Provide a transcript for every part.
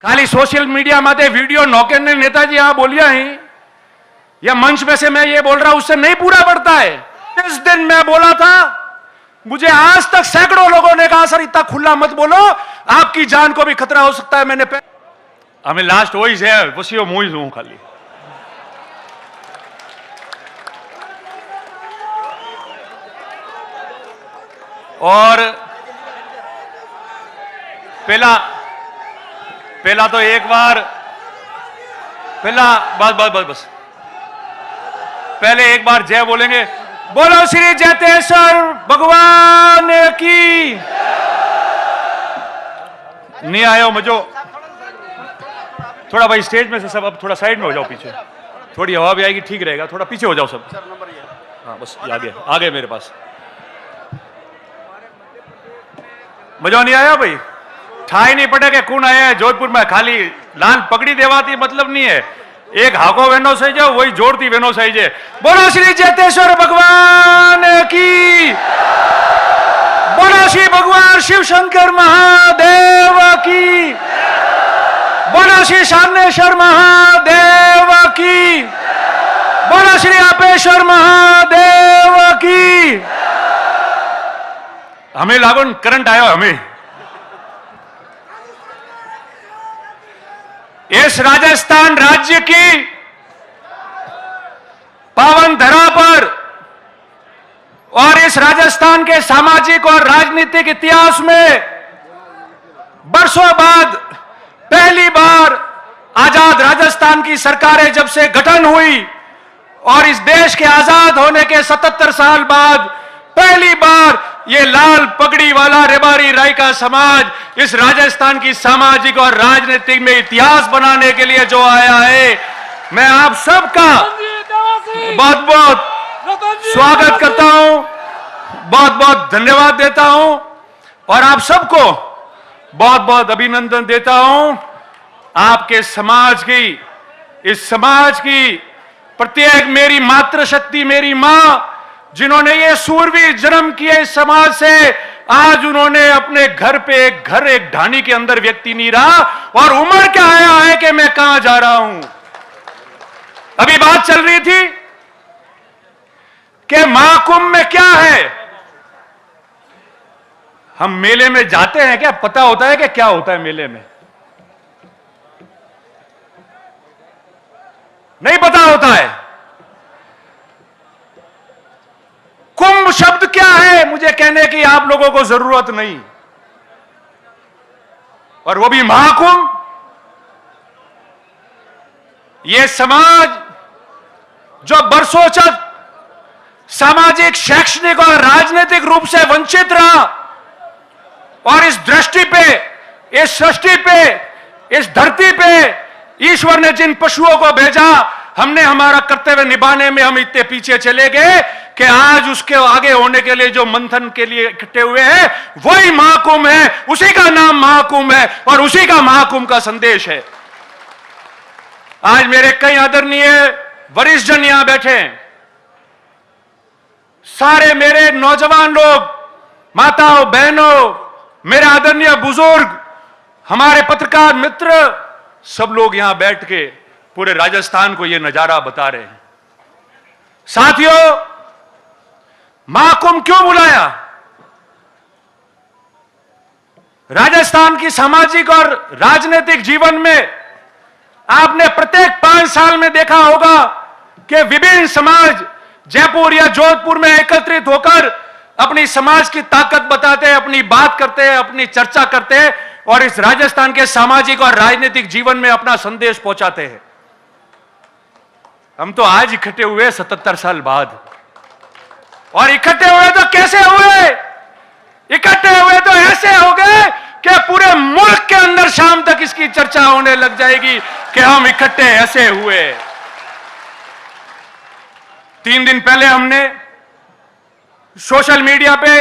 खाली social media में video नौके ने नेताजी यहां बोलिया ही या मंच में से मैं ये बोल रहा हूं, उससे नहीं पूरा पड़ता है। इस दिन मैं बोला था, मुझे आज तक सैकड़ों लोगों ने कहा सर इतना खुला मत बोलो, आपकी जान को भी खतरा हो सकता है। मैंने हमें लास्ट वॉइस है, वही मुझ हूं खाली। और पहला तो एक बार बस पहले एक बार जय बोलेंगे। बोलो श्री जैतेश्वर भगवान की। नहीं आयो मजो थोड़ा भाई स्टेज में से सब अब थोड़ा साइड में हो जाओ, पीछे थोड़ी हवा भी आएगी, ठीक रहेगा। थोड़ा पीछे हो जाओ सब। हाँ बस आगे मेरे पास मजा नहीं आया भाई। ठाई नहीं पड़े के कौन आया है जोधपुर में, खाली लाल पगड़ी देवाती मतलब नहीं है। एक हाको वेनो सही जाओ, वही जोड़ती वेनो सही जे। बोलो श्री जैतेश्वर भगवान की। बोलो श्री भगवान शिव शंकर महादेव की। बोलो श्री शानेश्वर महादेव की। बोलो श्री अपेश्वर महादेव की। हमें लागू करंट आयो हमें। इस राजस्थान राज्य की पावन धरा पर और इस राजस्थान के सामाजिक और राजनीतिक इतिहास में बरसों बाद पहली बार आजाद राजस्थान की सरकारें जब से गठन हुई और इस देश के आजाद होने के 77 साल बाद पहली बार ये लाल पगड़ी वाला रेबारी राय का समाज इस राजस्थान की सामाजिक और राजनीतिक में इतिहास बनाने के लिए जो आया है, मैं आप सबका बहुत बहुत स्वागत करता हूं, बहुत बहुत धन्यवाद देता हूं और आप सबको बहुत बहुत अभिनंदन देता हूं। आपके समाज की, इस समाज की प्रत्येक मेरी मातृशक्ति, मेरी मां जिन्होंने ये सूरवीर जन्म किए इस समाज से, आज उन्होंने अपने घर पे एक ढानी के अंदर व्यक्ति नहीं रहा और उम्र क्या आया है कि मैं कहां जा रहा हूं। अभी बात चल रही थी कि महाकुंभ में क्या है। हम मेले में जाते हैं क्या पता होता है कि क्या होता है मेले में? नहीं पता होता है। कुंभ शब्द क्या है मुझे कहने की आप लोगों को जरूरत नहीं, और वो भी महाकुंभ। ये समाज जो बरसों तक सामाजिक, शैक्षणिक और राजनीतिक रूप से वंचित रहा और इस दृष्टि पे, इस सृष्टि पे, इस धरती पे ईश्वर ने जिन पशुओं को भेजा, हमने हमारा कर्तव्य निभाने में हम इतने पीछे चले गए कि आज उसके आगे होने के लिए जो मंथन के लिए इकट्ठे हुए हैं वही महाकुंभ है। उसी का नाम महाकुंभ है और उसी का महाकुंभ का संदेश है। आज मेरे कई आदरणीय वरिष्ठ जन यहां बैठे हैं, सारे मेरे नौजवान लोग, माताओं बहनों, मेरे आदरणीय बुजुर्ग, हमारे पत्रकार मित्र, सब लोग यहां बैठ के पूरे राजस्थान को यह नजारा बता रहे हैं। साथियों, महाकुंभ क्यों बुलाया? राजस्थान की सामाजिक और राजनीतिक जीवन में आपने प्रत्येक 5 साल में देखा होगा कि विभिन्न समाज जयपुर या जोधपुर में एकत्रित होकर अपनी समाज की ताकत बताते हैं, अपनी बात करते हैं, अपनी चर्चा करते हैं और इस राजस्थान के सामाजिक और राजनीतिक जीवन में अपना संदेश पहुंचाते हैं। हम तो आज इकट्ठे हुए 77 साल बाद, और इकट्ठे हुए तो कैसे हुए? इकट्ठे हुए तो ऐसे हो गए कि पूरे मुल्क के अंदर शाम तक इसकी चर्चा होने लग जाएगी कि हम इकट्ठे ऐसे हुए। 3 दिन पहले हमने सोशल मीडिया पे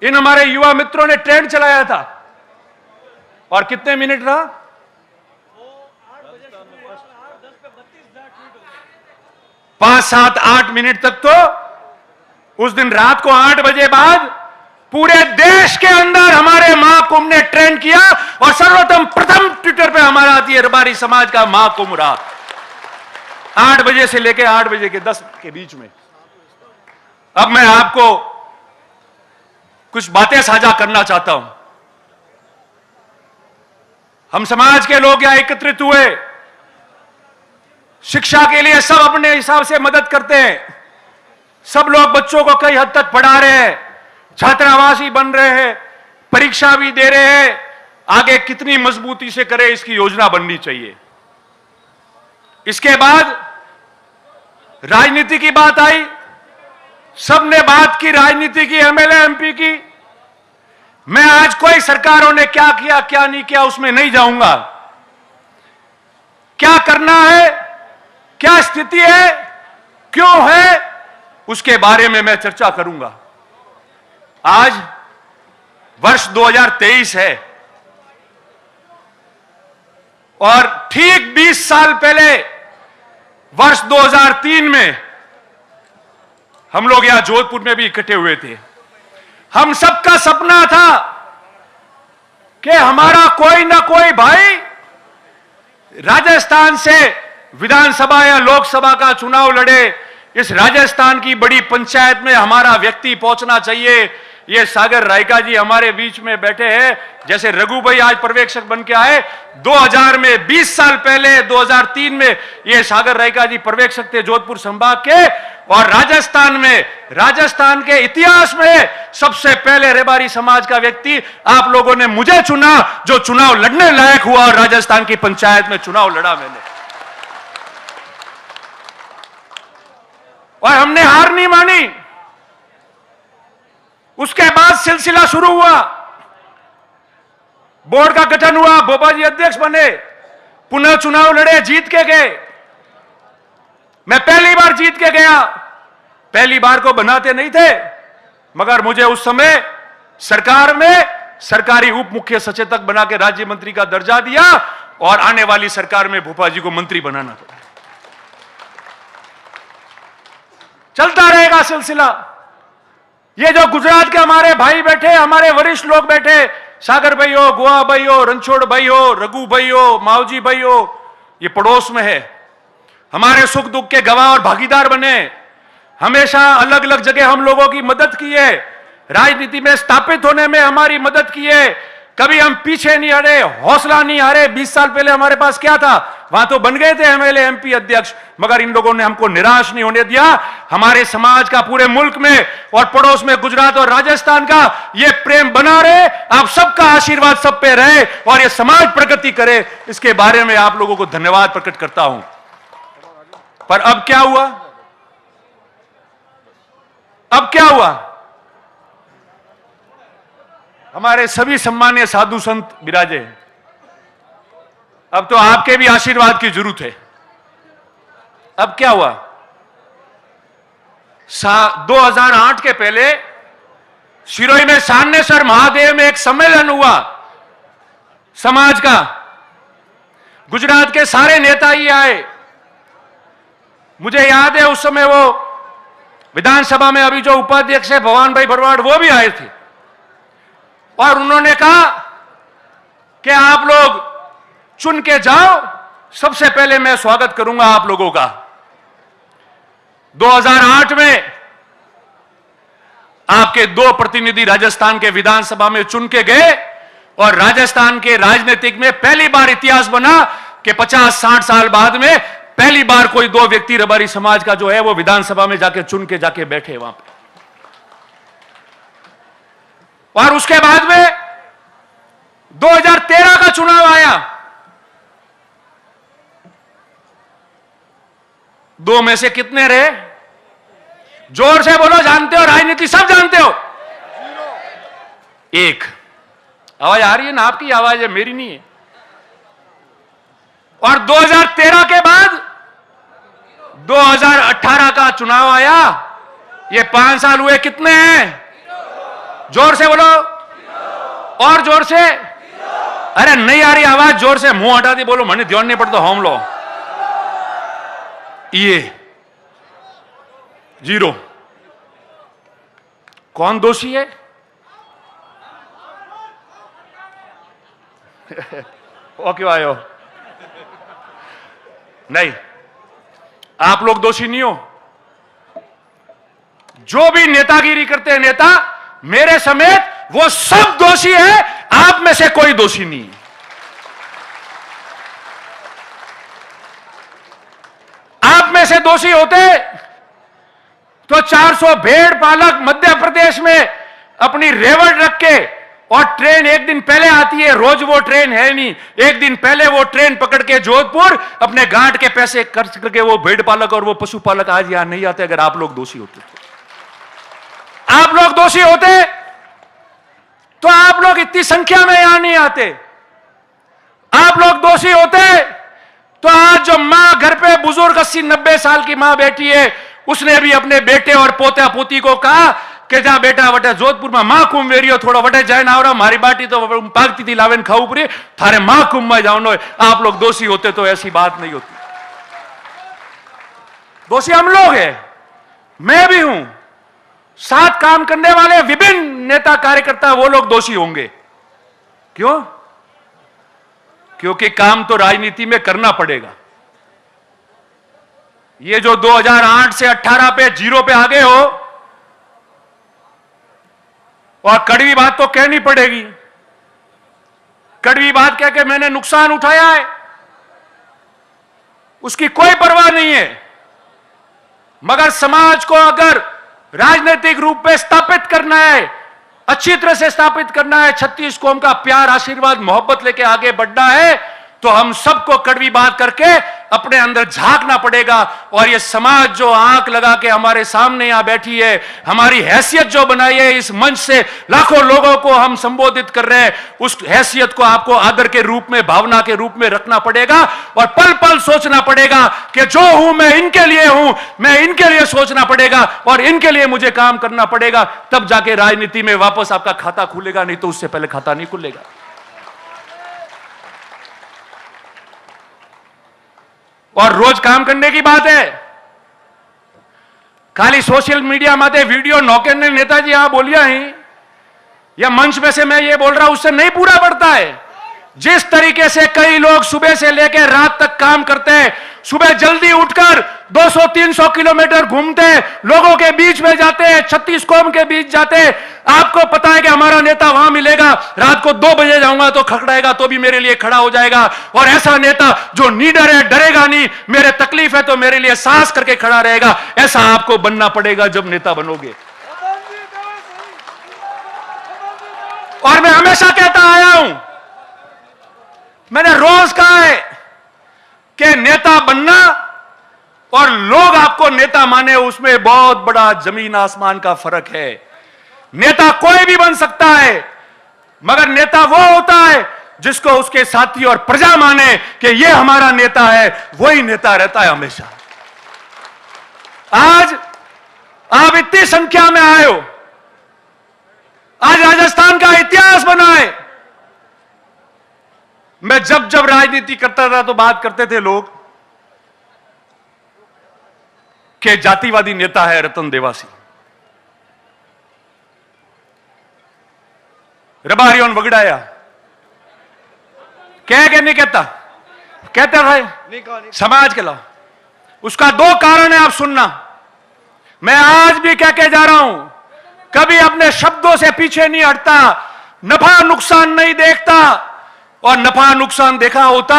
इन हमारे युवा मित्रों ने ट्रेंड चलाया था, और कितने मिनट रहा? 5, 7, 8 मिनट तक। तो उस दिन रात को 8 बजे बाद पूरे देश के अंदर हमारे महाकुंभ ने ट्रेंड किया और सर्वप्रथम प्रथम ट्विटर पे हमारा रबारी समाज का महाकुंभ रहा, 8 बजे से लेकर 8 बजे के 10 के बीच में। अब मैं आपको कुछ बातें साझा करना चाहता हूं। हम समाज के लोग यहां एकत्रित हुए, शिक्षा के लिए सब अपने हिसाब से मदद करते हैं, सब लोग बच्चों को कई हद तक पढ़ा रहे हैं, छात्रावासी बन रहे हैं, परीक्षा भी दे रहे हैं। आगे कितनी मजबूती से करें इसकी योजना बननी चाहिए। इसके बाद राजनीति की बात आई, सबने बात की राजनीति की, एमएलए एमपी की। मैं आज कोई सरकारों ने क्या किया क्या नहीं किया उसमें नहीं जाऊंगा। क्या करना है, क्या स्थिति है, क्यों है, उसके बारे में मैं चर्चा करूंगा। आज वर्ष 2023 है और ठीक 20 साल पहले वर्ष 2003 में हम लोग यहां जोधपुर में भी इकट्ठे हुए थे। हम सबका सपना था कि हमारा कोई ना कोई भाई राजस्थान से विधानसभा या लोकसभा का चुनाव लड़े। इस राजस्थान की बड़ी पंचायत में हमारा व्यक्ति पहुंचना चाहिए। ये सागर रायका जी हमारे बीच में बैठे हैं, जैसे रघु भाई आज पर्यवेक्षक बन के आए। 2000 में 20 साल पहले 2003 में ये सागर रायका जी पर्यवेक्षक थे जोधपुर संभाग के। और राजस्थान में, राजस्थान के इतिहास में सबसे पहले रेबारी समाज का व्यक्ति आप लोगों ने मुझे चुना, जो चुनाव लड़ने लायक हुआ और राजस्थान की पंचायत में चुनाव लड़ा मैंने। और हमने हार नहीं मानी। उसके बाद सिलसिला शुरू हुआ, बोर्ड का गठन हुआ, बोबा जी अध्यक्ष बने, पुनः चुनाव लड़े, जीत के गए। मैं पहली बार जीत के गया। पहली बार को बनाते नहीं थे, मगर मुझे उस समय सरकार में सरकारी उप मुख्य सचेतक बना के राज्य मंत्री का दर्जा दिया और आने वाली सरकार में भोपा जी को मंत्री बनाना पड़ा। चलता रहेगा सिलसिला। ये जो गुजरात के हमारे भाई बैठे, हमारे वरिष्ठ लोग बैठे, सागर भाई हो, गोवा भाई हो, रणछोड़ भाई हो, रघु भाई हो, मावजी भाई हो, ये पड़ोस में है। हमारे सुख दुख के गवाह और भागीदार बने। हमेशा अलग अलग जगह हम लोगों की मदद की है, राजनीति में स्थापित होने में हमारी मदद की है। कभी हम पीछे नहीं हटे, हौसला नहीं हारे। 20 साल पहले हमारे पास क्या था, वहां तो बन गए थे एमएलए एमपी अध्यक्ष, मगर इन लोगों ने हमको निराश नहीं होने दिया। हमारे समाज का पूरे मुल्क में और पड़ोस में गुजरात और राजस्थान का ये प्रेम बना रहे। आप सबका आशीर्वाद सब पे रहे और ये समाज प्रगति करे, इसके बारे में आप लोगों को धन्यवाद प्रकट करता हूं। पर अब क्या हुआ, अब क्या हुआ? हमारे सभी सम्मानीय साधु संत विराजे हैं। अब तो आपके भी आशीर्वाद की जरूरत है। अब क्या हुआ? 2008 के पहले सिरोही में सामनेश्वर महादेव में एक सम्मेलन हुआ समाज का। गुजरात के सारे नेता ही आए। मुझे याद है उस समय वो विधानसभा में अभी जो उपाध्यक्ष है भवान भाई भरवाड़, वो भी आए थे और उन्होंने कहा कि आप लोग चुन के जाओ, सबसे पहले मैं स्वागत करूंगा आप लोगों का। 2008 में आपके 2 प्रतिनिधि राजस्थान के विधानसभा में चुन के गए और राजस्थान के राजनीतिक में पहली बार इतिहास बना कि 50-60 साल बाद में पहली बार कोई 2 व्यक्ति रबारी समाज का जो है वो विधानसभा में जाके चुन के जाके बैठे वहां पे। और उसके बाद में 2013 का चुनाव आया। 2 में से कितने रहे? जोर से बोलो, जानते हो, राजनीति सब जानते हो। 1 आवाज आ रही है ना? आपकी आवाज है, मेरी नहीं है। और 2013 के बाद 2018 का चुनाव आया। ये 5 साल हुए, कितने हैं? जोर से बोलो, और जोर से। अरे नहीं आ रही आवाज, जोर से। मुंह हटा दी बोलो, मने ध्यान नहीं पड़ता। होम लो। ये 0। कौन दोषी है? वो क्यों आए हो? नहीं, आप लोग दोषी नहीं हो। जो भी नेतागिरी करते हैं नेता, मेरे समेत, वो सब दोषी है। आप में से कोई दोषी नहीं है। आप में से दोषी होते तो 400 भेड़ पालक मध्य प्रदेश में अपनी रेवड़ रख के, और ट्रेन एक दिन पहले आती है, रोज वो ट्रेन है नहीं, एक दिन पहले वो ट्रेन पकड़ के जोधपुर अपने गांठ के पैसे खर्च करके वो भेड़ पालक और वो पशुपालक आज यहां नहीं आते। अगर आप लोग दोषी होते तो, आप लोग दोषी होते तो आप लोग इतनी संख्या में यहां नहीं आते। आप लोग दोषी होते तो आज जो मां घर पे बुजुर्ग 80-90 साल की मां बैठी है, उसने भी अपने बेटे और पोता पोती को कहा कि जा बेटा वटे जोधपुर में मां कुंभ वेरियो थोड़ा वटे जाए ना आवरा, मारी बाटी तो पागती थी लावेन खाऊ पूरी, थारे मां कुंभ में जाओ। आप लोग दोषी होते तो ऐसी बात नहीं होती। दोषी हम लोग हैं, मैं भी हूं, साथ काम करने वाले विभिन्न नेता कार्यकर्ता, वो लोग दोषी होंगे। क्यों? क्योंकि काम तो राजनीति में करना पड़ेगा। ये जो 2008 से 18 पे जीरो पे आ गए हो, और कड़वी बात तो कहनी पड़ेगी। कड़वी बात कह के मैंने नुकसान उठाया है, उसकी कोई परवाह नहीं है। मगर समाज को अगर राजनीतिक रूप में स्थापित करना है, अच्छी तरह से स्थापित करना है, 36 कौम का प्यार, आशीर्वाद, मोहब्बत लेके आगे बढ़ना है, तो हम सबको कड़वी बात करके अपने अंदर झांकना पड़ेगा। और ये समाज जो आंख लगा के हमारे सामने यहां बैठी है, हमारी हैसियत जो बनाई है, इस मंच से लाखों लोगों को हम संबोधित कर रहे हैं, उस हैसियत को आपको आदर के रूप में, भावना के रूप में रखना पड़ेगा। और पल पल सोचना पड़ेगा कि जो हूं मैं इनके लिए हूं, मैं इनके लिए सोचना पड़ेगा और इनके लिए मुझे काम करना पड़ेगा। तब जाके राजनीति में वापस आपका खाता खुलेगा, नहीं तो उससे पहले खाता नहीं खुलेगा। और रोज काम करने की बात है, खाली सोशल मीडिया माते वीडियो नौके ने नेताजी यहां बोलिया ही, या मंच में से मैं ये बोल रहा हूं, उससे नहीं पूरा पड़ता है। जिस तरीके से कई लोग सुबह से लेकर रात तक काम करते हैं, सुबह जल्दी उठकर 200-300 किलोमीटर घूमते हैं, लोगों के बीच में जाते हैं, 36 कौम के बीच जाते हैं। आपको पता है कि हमारा नेता वहां मिलेगा, रात को 2 बजे जाऊंगा तो खड़खड़ाएगा तो भी मेरे लिए खड़ा हो जाएगा। और ऐसा नेता जो निडर है, डरेगा नहीं, मेरे तकलीफ है तो मेरे लिए साहस करके खड़ा रहेगा, ऐसा आपको बनना पड़ेगा जब नेता बनोगे। और मैं हमेशा कहता आया हूं, मैंने रोज कहा है कि नेता बनना और लोग आपको नेता माने, उसमें बहुत बड़ा जमीन आसमान का फर्क है। नेता कोई भी बन सकता है, मगर नेता वो होता है जिसको उसके साथी और प्रजा माने कि ये हमारा नेता है, वही नेता रहता है हमेशा। आज आप इतनी संख्या में आए हो, आज राजस्थान का इतिहास बना है। मैं जब जब राजनीति करता था तो बात करते थे लोग कि जातिवादी नेता है रतन देवासी, रबारियों वगड़ाया, कह के नहीं कहता, कहते भाई समाज के ला। उसका 2 कारण है, आप सुनना। मैं आज भी कह के जा रहा हूं, कभी अपने शब्दों से पीछे नहीं हटता, नफा नुकसान नहीं देखता, और नफा नुकसान देखा होता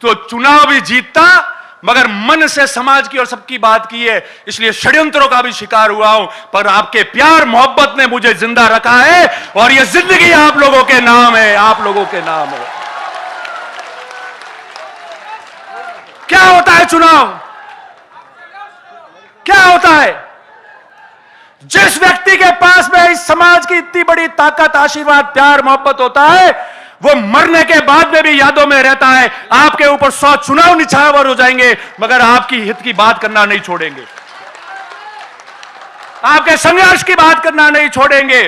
तो चुनाव भी जीतता, मगर मन से समाज की और सबकी बात की है, इसलिए षड्यंत्रों का भी शिकार हुआ हूं। पर आपके प्यार मोहब्बत ने मुझे जिंदा रखा है, और यह जिंदगी आप लोगों के नाम है, आप लोगों के नाम है। क्या होता है चुनाव? क्या होता है? जिस व्यक्ति के पास में इस समाज की इतनी बड़ी ताकत, आशीर्वाद, प्यार, मोहब्बत होता है, वो मरने के बाद में भी यादों में रहता है। आपके ऊपर 100 चुनाव निछावर हो जाएंगे, मगर आपकी हित की बात करना नहीं छोड़ेंगे, आपके संघर्ष की बात करना नहीं छोड़ेंगे।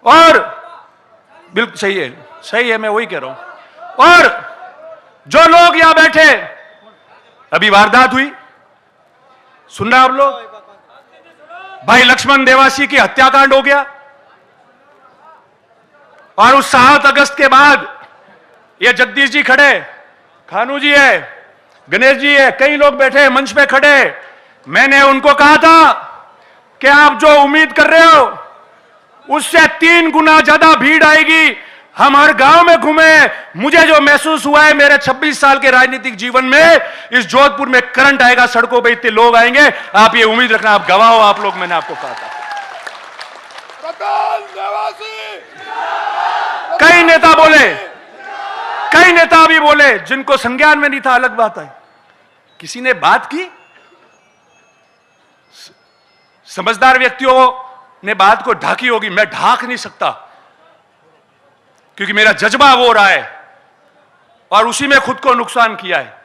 और बिल्कुल सही है, मैं वही कह रहा हूं। और जो लोग यहां बैठे, अभी वारदात हुई, सुन रहे आप लोग, भाई लक्ष्मण देवासी की हत्याकांड हो गया, और उस 7 अगस्त के बाद ये जगदीश जी खड़े, खानू जी है, गणेश जी है, कई लोग बैठे मंच पे खड़े। मैंने उनको कहा था कि आप जो उम्मीद कर रहे हो उससे 3 गुना ज्यादा भीड़ आएगी। हम हर गांव में घूमे, मुझे जो महसूस हुआ है मेरे 26 साल के राजनीतिक जीवन में, इस जोधपुर में करंट आएगा, सड़कों पे इतने लोग आएंगे, आप ये उम्मीद रखना, आप गवाह हो आप लोग। मैंने आपको कहा था। कई नेता बोले, कई नेता भी बोले जिनको संज्ञान में नहीं था, अलग बात है। किसी ने बात की, समझदार व्यक्तियों ने बात को ढाकी होगी, मैं ढाक नहीं सकता क्योंकि मेरा जज्बा वो रहा है और उसी में खुद को नुकसान किया है।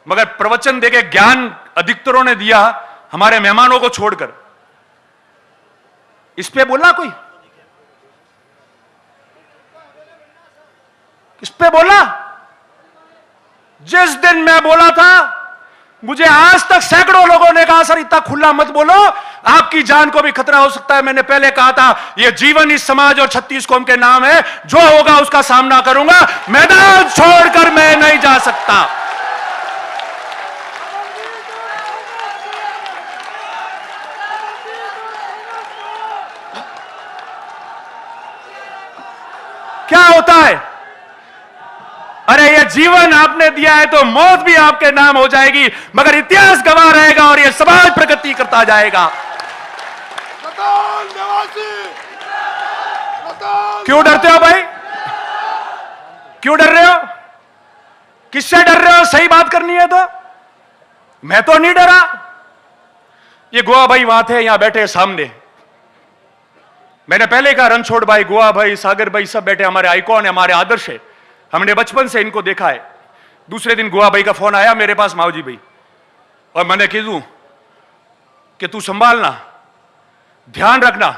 मगर प्रवचन देके ज्ञान अधिकतरों ने दिया, हमारे मेहमानों को छोड़कर। इस पे बोला कोई, इस पे बोला? जिस दिन मैं बोला था, मुझे आज तक सैकड़ों लोगों ने कहा सर इतना खुला मत बोलो, आपकी जान को भी खतरा हो सकता है। मैंने पहले कहा था यह जीवन इस समाज और 36 कौम के नाम है, जो होगा उसका सामना करूंगा, मैदान छोड़कर मैं नहीं जा सकता। क्या होता है? अरे ये जीवन आपने दिया है तो मौत भी आपके नाम हो जाएगी, मगर इतिहास गवाह रहेगा और ये समाज प्रगति करता जाएगा। क्यों डरते हो भाई? क्यों डर रहे हो? किससे डर रहे हो? सही बात करनी है तो। मैं तो नहीं डरा। ये गोवा भाई वहां थे, यहां बैठे सामने। मैंने पहले कहा रणछोड़ भाई, गोवा भाई, सागर भाई सब बैठे, हमारे आइकॉन है, हमारे आदर्श है, हमने बचपन से इनको देखा है। दूसरे दिन गोवा भाई का फोन आया मेरे पास, मावजी भाई, और मैंने कह दूं कि तू संभालना, ध्यान रखना,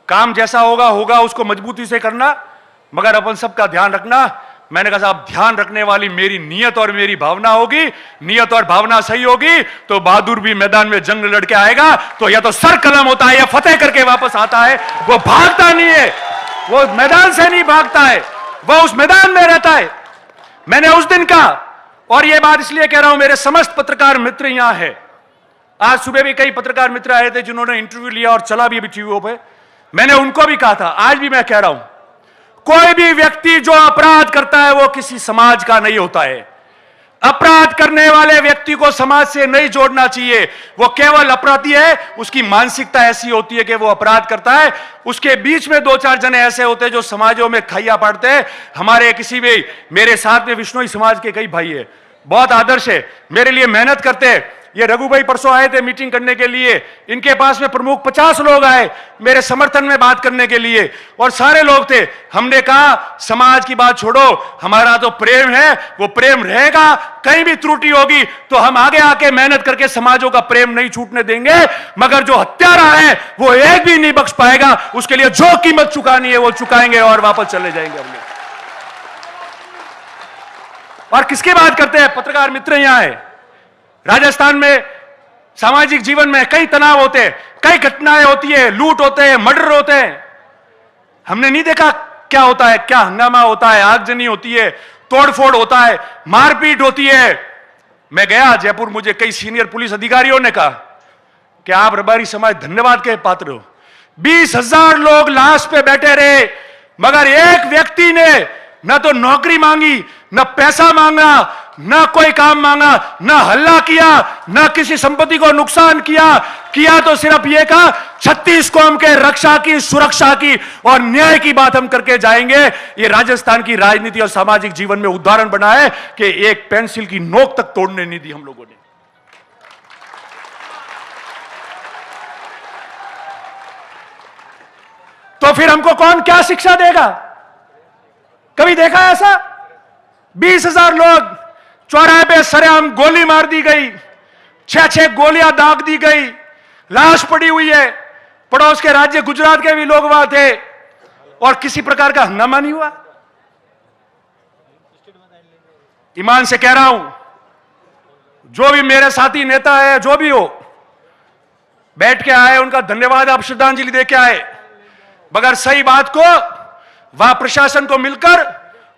काम जैसा होगा होगा, उसको मजबूती से करना, मगर अपन सबका ध्यान रखना। मैंने कहा साहब ध्यान रखने वाली मेरी नियत और मेरी भावना होगी, नियत और भावना सही होगी तो बहादुर भी मैदान में जंग लड़के आएगा तो या तो सर कलम होता है या फतेह करके वापस आता है। वो भागता नहीं है, वो मैदान से नहीं भागता है, वो उस मैदान में रहता है। मैंने उस दिन कहा, और यह बात इसलिए कह रहा हूं, मेरे समस्त पत्रकार मित्र यहां है। आज सुबह भी कई पत्रकार मित्र आए थे जिन्होंने इंटरव्यू लिया और चला भी अभी टीवी पे। मैंने उनको भी कहा था, आज भी मैं कह रहा हूं, कोई भी व्यक्ति जो अपराध करता है वो किसी समाज का नहीं होता है। अपराध करने वाले व्यक्ति को समाज से नहीं जोड़ना चाहिए, वो केवल अपराधी है, उसकी मानसिकता ऐसी होती है कि वो अपराध करता है। उसके बीच में 2-4 जने ऐसे होते हैं जो समाजों में खैया पाड़ते हैं। हमारे किसी भी, मेरे साथ में विश्नोई समाज के कई भाई है, बहुत आदर्श है, मेरे लिए मेहनत करते हैं। ये रघु भाई परसों आए थे मीटिंग करने के लिए, इनके पास में प्रमुख 50 लोग आए मेरे समर्थन में बात करने के लिए, और सारे लोग थे। हमने कहा समाज की बात छोड़ो, हमारा तो प्रेम है, वो प्रेम रहेगा। कहीं भी त्रुटि होगी तो हम आगे आके मेहनत करके समाजों का प्रेम नहीं छूटने देंगे, मगर जो हत्यारा है वो एक भी नहीं बख्श पाएगा। उसके लिए जो कीमत चुकानी है वो चुकाएंगे और वापस चले जाएंगे हम लोग। और किसकी बात करते हैं? पत्रकार मित्र यहां है। राजस्थान में सामाजिक जीवन में कई तनाव होते हैं, कई घटनाएं होती है, लूट होते हैं, मर्डर होते हैं। हमने नहीं देखा क्या होता है, क्या हंगामा होता है, आगजनी होती है, तोड़फोड़ होता है, मारपीट होती है। मैं गया जयपुर, मुझे कई सीनियर पुलिस अधिकारियों ने कहा कि आप रबारी समाज धन्यवाद के पात्र हो। 20,000 लोग लाश पे बैठे रहे, मगर एक व्यक्ति ने न तो नौकरी मांगी, न पैसा मांगा, न कोई काम मांगा, न हल्ला किया, न किसी संपत्ति को नुकसान किया तो सिर्फ यह कहा 36 कौम के रक्षा की, सुरक्षा की और न्याय की बात हम करके जाएंगे। ये राजस्थान की राजनीति और सामाजिक जीवन में उदाहरण बना है कि एक पेंसिल की नोक तक तोड़ने नहीं दी हम लोगों ने। तो फिर हमको कौन क्या शिक्षा देगा? कभी देखा ऐसा? 20,000 लोग चौराहे पे सरेआम गोली मार दी गई, 6-6 गोलियां दाग दी गई, लाश पड़ी हुई है। पड़ोस के राज्य गुजरात के भी लोग वहां थे और किसी प्रकार का हंगामा नहीं हुआ। ईमान से कह रहा हूं, जो भी मेरे साथी नेता है, जो भी हो, बैठ के आए, उनका धन्यवाद, आप श्रद्धांजलि दे के आए। मगर सही बात को वह प्रशासन को मिलकर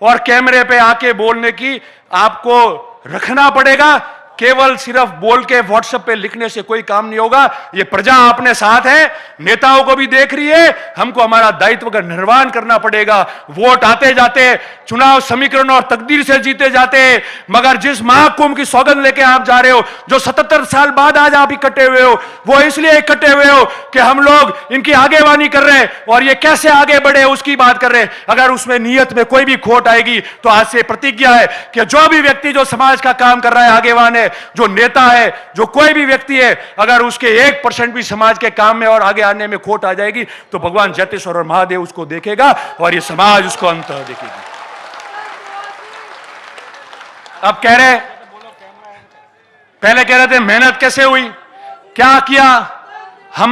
और कैमरे पे आके बोलने की आपको रखना पड़ेगा। केवल सिर्फ बोल के व्हाट्सएप पे लिखने से कोई काम नहीं होगा। ये प्रजा अपने साथ है, नेताओं को भी देख रही है, हमको हमारा दायित्व का निर्वहन करना पड़ेगा। वोट आते जाते, चुनाव समीकरण और तकदीर से जीते जाते, मगर जिस महाकुंभ की सौगंध लेके आप जा रहे हो, जो 77 साल बाद आज आप इकट्ठे हुए हो, वो इसलिए इकट्ठे हुए हो कि हम लोग इनकी आगेवानी कर रहे हैं और ये कैसे आगे बढ़े उसकी बात कर रहे हैं। अगर उसमें नियत में कोई भी खोट आएगी तो आज से प्रतिज्ञा है कि जो भी व्यक्ति जो समाज का काम कर रहा है, आगेवान है, जो नेता है, जो कोई भी व्यक्ति है, अगर उसके 1% भी समाज के काम में और आगे आने में खोट आ जाएगी तो भगवान जटेश्वर और महादेव उसको देखेगा और ये समाज उसको अंततः देखेगी। अब कह रहे, पहले कह रहे थे मेहनत कैसे हुई, क्या किया। हम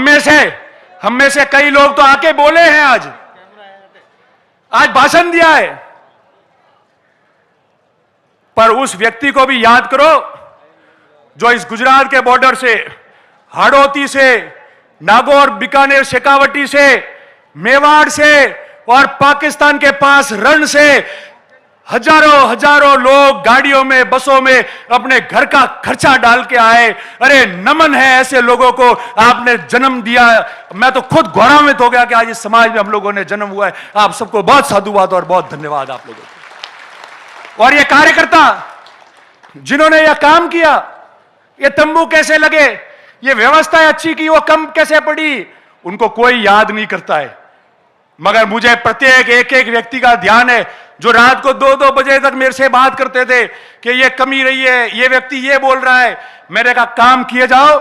में से कई लोग तो आके बोले हैं, आज भाषण दिया है, पर उस व्यक्ति को भी याद करो जो इस गुजरात के बॉर्डर से, हाड़ौती से, नागौर, बीकानेर, शेखावटी से, मेवाड़ से और पाकिस्तान के पास रण से हजारों लोग गाड़ियों में, बसों में अपने घर का खर्चा डाल के आए। अरे नमन है ऐसे लोगों को, आपने जन्म दिया। मैं तो खुद गौरवान्वित हो गया कि आज इस समाज में हम लोगों ने जन्म हुआ है। आप सबको बहुत साधुवाद और बहुत धन्यवाद आप लोगों को। और ये कार्यकर्ता जिन्होंने यह काम किया, ये तंबू कैसे लगे, ये व्यवस्था अच्छी की, वो कम कैसे पड़ी, उनको कोई याद नहीं करता है। मगर मुझे प्रत्येक एक व्यक्ति का ध्यान है जो रात को 2-2 बजे तक मेरे से बात करते थे कि ये कमी रही है, ये व्यक्ति ये बोल रहा है। मैंने कहा काम किए जाओ,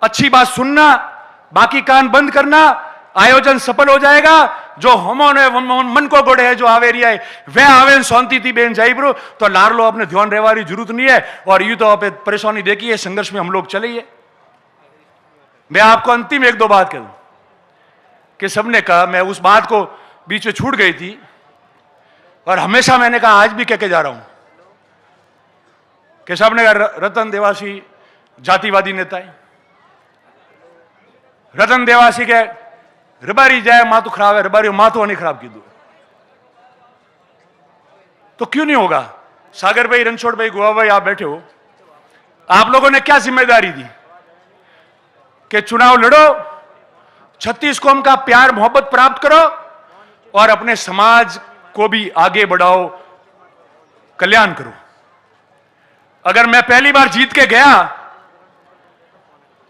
अच्छी बात सुनना, बाकी कान बंद करना, आयोजन सफल हो जाएगा। जो हमोने मन को गोड़े है, जो आवेरी है वे आवेन शांति थी बेन जाइब्रो, तो लारलो अपने ध्यान रहवारी जरूरत नहीं है। और यू तो आप परेशानी देखिए, संघर्ष में हम लोग चले। मैं आपको अंतिम 1-2 बात करूं कि सबने कहा, मैं उस बात को बीच में छूट गई थी और हमेशा मैंने कहा, आज भी कह के जा रहा हूं कि सबने कहा रतन देवासी जातिवादी नेता है। रतन देवासी के रबारी जाए मातु खराब है, रबारी मातु नहीं खराब की दो तो क्यों नहीं होगा। सागर भाई, रणछोड़ भाई, गोवा भाई, आप बैठे हो, आप लोगों ने क्या जिम्मेदारी दी कि चुनाव लड़ो, 36 कौम का प्यार मोहब्बत प्राप्त करो और अपने समाज को भी आगे बढ़ाओ, कल्याण करो। अगर मैं पहली बार जीत के गया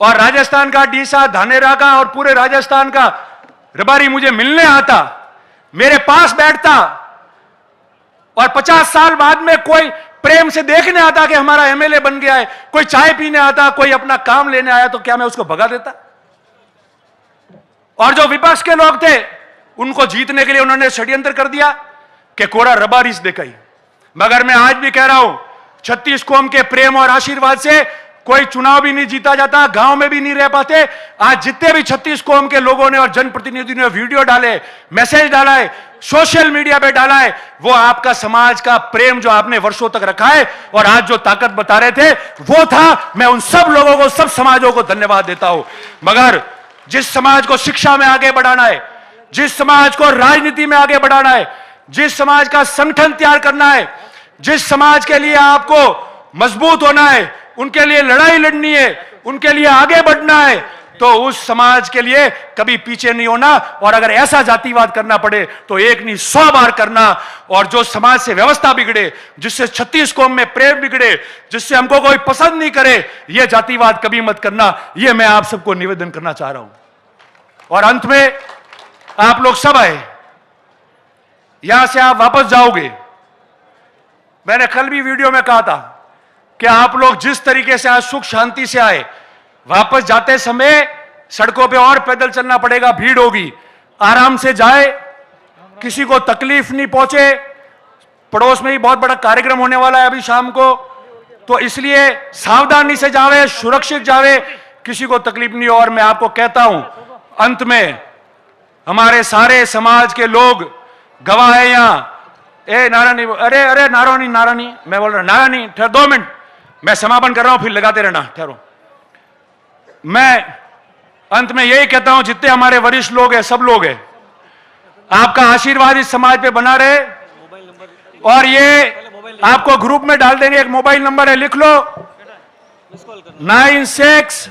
और राजस्थान का डीसा, धानेरा का और पूरे राजस्थान का रबारी मुझे मिलने आता, मेरे पास बैठता और 50 साल बाद में कोई प्रेम से देखने आता कि हमारा एमएलए बन गया है, कोई चाय पीने आता, कोई अपना काम लेने आया, तो क्या मैं उसको भगा देता। और जो विपक्ष के लोग थे उनको जीतने के लिए उन्होंने षड्यंत्र कर दिया कि कोरा रबारी से दिखाई। मगर मैं आज भी कह रहा हूं, 36 कौम के प्रेम और आशीर्वाद से कोई चुनाव भी नहीं जीता जाता, गांव में भी नहीं रह पाते। आज जितने भी 36 कौम के लोगों ने और जनप्रतिनिधियों ने वीडियो डाले, मैसेज डाला है, सोशल मीडिया पे डाला है, वो आपका समाज का प्रेम जो आपने वर्षों तक रखा है और आज जो ताकत बता रहे थे वो था। मैं उन सब लोगों को, सब समाजों को धन्यवाद देता हूं। मगर जिस समाज को शिक्षा में आगे बढ़ाना है, जिस समाज को राजनीति में आगे बढ़ाना है, जिस समाज का संगठन तैयार करना है, जिस समाज के लिए आपको मजबूत होना है, उनके लिए लड़ाई लड़नी है, उनके लिए आगे बढ़ना है, तो उस समाज के लिए कभी पीछे नहीं होना। और अगर ऐसा जातिवाद करना पड़े तो एक नहीं 100 बार करना। और जो समाज से व्यवस्था बिगड़े, जिससे 36 कौम में प्रेम बिगड़े, जिससे हमको कोई पसंद नहीं करे, यह जातिवाद कभी मत करना। यह मैं आप सबको निवेदन करना चाह रहा हूं। और अंत में आप लोग सब आए, यहां से आप वापस जाओगे। मैंने कल भी वीडियो में कहा था कि आप लोग जिस तरीके से आज सुख शांति से आए, वापस जाते समय सड़कों पे और पैदल चलना पड़ेगा, भीड़ होगी, आराम से जाए, किसी को तकलीफ नहीं पहुंचे। पड़ोस में ही बहुत बड़ा कार्यक्रम होने वाला है अभी शाम को, तो इसलिए सावधानी से जावे, सुरक्षित जावे, किसी को तकलीफ नहीं हो। और मैं आपको कहता हूं, अंत में हमारे सारे समाज के लोग गवाह है यहां। नारायणी, अरे नारायणी, मैं बोल रहा नारायणी, ठहर 2 मिनट, मैं समापन कर रहा हूं, फिर लगाते रहना, ठहरो। मैं अंत में यही कहता हूं, जितने हमारे वरिष्ठ लोग हैं, सब लोग हैं, आपका आशीर्वाद इस समाज पे बना रहे। और ये आपको ग्रुप में डाल देंगे, एक मोबाइल नंबर है, लिख लो 96